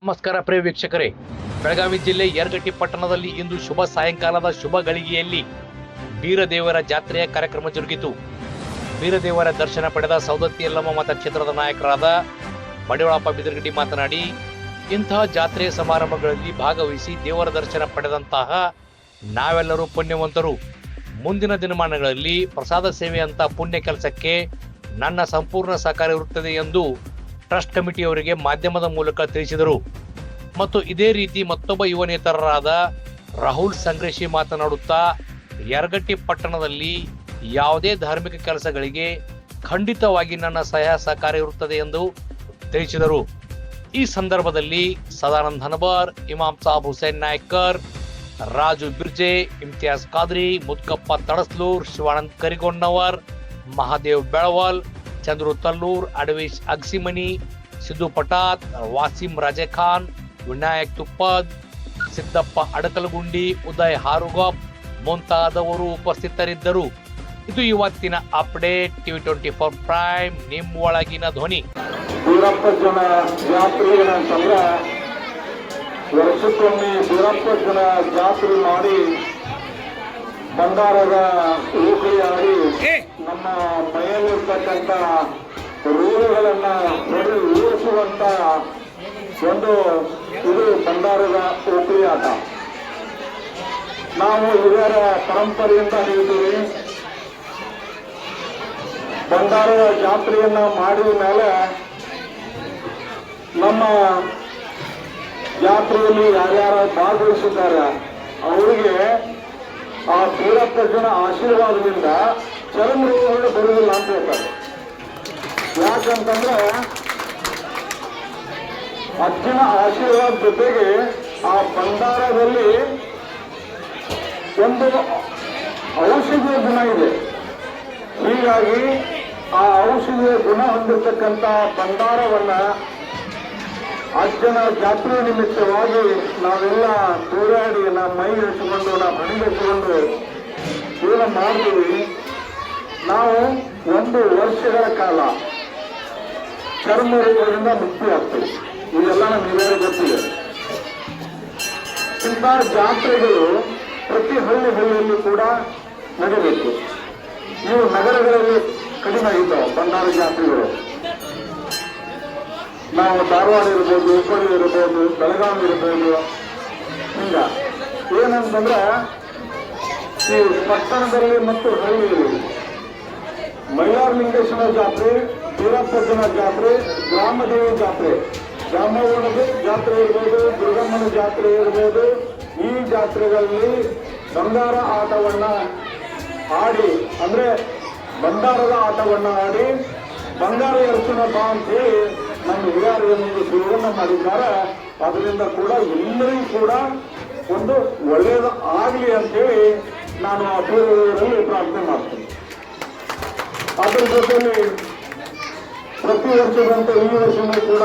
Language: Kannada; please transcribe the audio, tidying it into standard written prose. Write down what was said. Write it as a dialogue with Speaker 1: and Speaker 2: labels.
Speaker 1: ನಮಸ್ಕಾರ ಪ್ರಿಯ ವೀಕ್ಷಕರೇ, ಬೆಳಗಾವಿ ಜಿಲ್ಲೆ ಯರಗಟ್ಟಿ ಪಟ್ಟಣದಲ್ಲಿ ಇಂದು ಶುಭ ಸಾಯಂಕಾಲದ ಶುಭ ಗಳಿಗೆಯಲ್ಲಿ ಬೀರದೇವರ ಜಾತ್ರೆಯ ಕಾರ್ಯಕ್ರಮ ಜರುಗಿತು. ಬೀರದೇವರ ದರ್ಶನ ಪಡೆದ ಸೌದತ್ತಿ ಯಲ್ಲಮ್ಮ ಮತಕ್ಷೇತ್ರದ ನಾಯಕರಾದ ಮಡಿವಾಳಪ್ಪ ಬಿದರಗಡ್ಡಿ ಮಾತನಾಡಿ, ಇಂತಹ ಜಾತ್ರೆಯ ಸಮಾರಂಭಗಳಲ್ಲಿ ಭಾಗವಹಿಸಿ ದೇವರ ದರ್ಶನ ಪಡೆದಂತಹ ನಾವೆಲ್ಲರೂ ಪುಣ್ಯವಂತರು. ಮುಂದಿನ ದಿನಮಾನಗಳಲ್ಲಿ ಪ್ರಸಾದ ಸೇವೆಯಂತ ಪುಣ್ಯ ಕೆಲಸಕ್ಕೆ ನನ್ನ ಸಂಪೂರ್ಣ ಸಹಕಾರ ಇರುತ್ತದೆ ಎಂದು ಟ್ರಸ್ಟ್ ಕಮಿಟಿಯವರಿಗೆ ಮಾಧ್ಯಮದ ಮೂಲಕ ತಿಳಿಸಿದರು. ಮತ್ತು ಇದೇ ರೀತಿ ಮತ್ತೊಬ್ಬ ಯುವ ನೇತಾರರಾದ ರಾಹುಲ್ ಸಂಗ್ರೇಶಿ ಮಾತನಾಡುತ್ತಾ, ಯರಗಟ್ಟಿ ಪಟ್ಟಣದಲ್ಲಿ ಯಾವುದೇ ಧಾರ್ಮಿಕ ಕೆಲಸಗಳಿಗೆ ಖಂಡಿತವಾಗಿ ನನ್ನ ಸಹಕಾರ ಇರುತ್ತದೆ ಎಂದು ತಿಳಿಸಿದರು. ಈ ಸಂದರ್ಭದಲ್ಲಿ ಸದಾನಂದ್ ಹನಬರ್, ಇಮಾಮ್ ಸಾಬ್ ಹುಸೇನ್ ನಾಯ್ಕರ್, ರಾಜು ಬಿರ್ಜೆ, ಇಮ್ತಿಯಾಜ್ ಖಾದ್ರಿ, ಮುದ್ಕಪ್ಪ ತಡಸ್ಲೂರ್, ಶಿವಾನಂದ್ ಕರಿಗೊಂಡವರ್, ಮಹಾದೇವ್ ಬೆಳವಲ್, ಚಂದ್ರು ತಲ್ಲೂರ್, ಅಡವೇಶ್ ಅಗಸಿಮನಿ, ಸಿದ್ದು ಪಟಾತ್, ವಾಸಿಂ ರಾಜೇಖಾನ್, ವಿನಾಯಕ್ ತುಪ್ಪದ್, ಸಿದ್ದಪ್ಪ ಅಡಕಲಗುಂಡಿ, ಉದಯ್ ಹಾರುಗಪ್ ಮುಂತಾದವರು ಉಪಸ್ಥಿತರಿದ್ದರು. ಇದು ಇವತ್ತಿನ ಅಪ್ಡೇಟ್. ಟಿವಿ 24 ಪ್ರೈಮ್, ನಿಮ್ಮ ಒಳಗಿನ ಧ್ವನಿ.
Speaker 2: ಬೀರಪ್ಪ ಜನ ಜಾತ್ರೆ ಏನಂತಂದ್ರೆ, ವರ್ಷಕ್ಕೊಮ್ಮೆ ಬೀರಪ್ಪ ಜನ ಜಾತ್ರೆ ಮಾಡಿ ಬಂಗಾರದ ಊಕಳಿ ಆಡಿ ನಮ್ಮ ಮೈಯಲ್ಲಿರ್ತಕ್ಕಂಥ ರೋಗಗಳನ್ನ ಓಡಿಸುವಂತ ಒಂದು ಇದು ಬಂಗಾರದ ಊಕಳಿ ಆಟ. ನಾವು ಹಿರಿಯರ ಪರಂಪರೆಯಿಂದ ಹಿಡಿದೀವಿ. ಬಂಗಾರದ ಜಾತ್ರೆಯನ್ನ ಮಾಡಿದ ಮೇಲೆ ನಮ್ಮ ಜಾತ್ರೆಯಲ್ಲಿ ಯಾರ್ಯಾರು ಭಾಗವಹಿಸಿದ್ದಾರೆ ಅವರಿಗೆ ಆ ಬೀರಪ್ಪ ಜನ ಆಶೀರ್ವಾದದಿಂದ ಚರ್ಮ ರೋಗಗಳು ಬರುವುದಿಲ್ಲ ಅಂತ ಹೇಳ್ತಾರೆ. ಯಾಕಂತಂದ್ರೆ ಅಜ್ಜನ ಆಶೀರ್ವಾದ ಜೊತೆಗೆ ಆ ಭಂಡಾರದಲ್ಲಿ ಒಂದು ಔಷಧಿಯ ಗುಣ ಇದೆ. ಹೀಗಾಗಿ ಆ ಔಷಧಿಯ ಗುಣ ಹೊಂದಿರತಕ್ಕಂಥ ಭಂಡಾರವನ್ನ ಅಜ್ಜನ ಜಾತ್ರೆ ನಿಮಿತ್ತವಾಗಿ ನಾವೆಲ್ಲ ತೋರಾಡಿ ನಮ್ಮ ಮೈ ಹಚ್ಚಿಕೊಂಡು ನಾವು ಹಣಿ ಹಚ್ಚಿಕೊಂಡು ಏನು ಮಾಡ್ತೀವಿ. ನಾವು 1 ವರ್ಷಗಳ ಕಾಲ ಚರ್ಮ ರೋಗದಿಂದ ಮುಕ್ತಿ ಆಗ್ತೀವಿ. ಇದೆಲ್ಲ ನಮ್ಮ ಹಿರಿಯರ ಗೊತ್ತಿದೆ. ಇಂಥ ಜಾತ್ರೆಗಳು ಪ್ರತಿ ಹಳ್ಳಿಯಲ್ಲಿ ಕೂಡ ನಡೀಬೇಕು. ಇವು ನಗರಗಳಲ್ಲಿ ಕಡಿಮೆ ಆಗಿದ್ದಾವೆ ಭಂಡಾರ ಜಾತ್ರೆಗಳು. ನಾವು ಧಾರವಾಡ ಇರ್ಬೋದು, ಹುಬ್ಬಳ್ಳಿ ಇರ್ಬೋದು, ಬೆಳಗಾವಿ ಇರ್ಬೋದು. ಹಿಂಗ ಏನಂತಂದ್ರೆ ಈ ಪಟ್ಟಣದಲ್ಲಿ ಮತ್ತು ಹಳ್ಳಿಯಲ್ಲಿ ಮೈಲಾರಲಿಂಗೇಶ್ವರ ಜಾತ್ರೆ, ಬೀರಪ್ಪ ಜನ ಜಾತ್ರೆ, ಗ್ರಾಮದೇವಿ ಜಾತ್ರೆ, ಗ್ರಾಮವನದ ಜಾತ್ರೆ ಇರ್ಬೋದು, ದುರ್ಗಮ್ಮನ ಜಾತ್ರೆ ಇರ್ಬೋದು. ಈ ಜಾತ್ರೆಗಳಲ್ಲಿ ಬಂಗಾರ ಆಟವನ್ನ ಆಡಿ, ಅಂದ್ರೆ ಬಂಗಾರದ ಆಟವನ್ನ ಆಡಿ ಬಂಗಾರ ಎರಚನ ಬಾ ಅಂತೇಳಿ ನಮ್ಮ ಹಿರಿಯರು ಒಂದು ಸುಳ್ಳನ್ನ ಮಾಡಿದ್ದಾರೆ. ಅದರಿಂದ ಕೂಡ ಎಲ್ಲರಿಗೂ ಕೂಡ ಒಂದು ಒಳ್ಳೆಯದು ಆಗಲಿ ಅಂತೇಳಿ ನಾನು ಆ ದೇವರಲ್ಲಿ ಪ್ರಾರ್ಥನೆ ಮಾಡ್ತೀನಿ. ಅದರ ಜೊತೆಯಲ್ಲಿ ಪ್ರತಿ ವರ್ಷದಂತೆ ಈ ವರ್ಷವೂ ಕೂಡ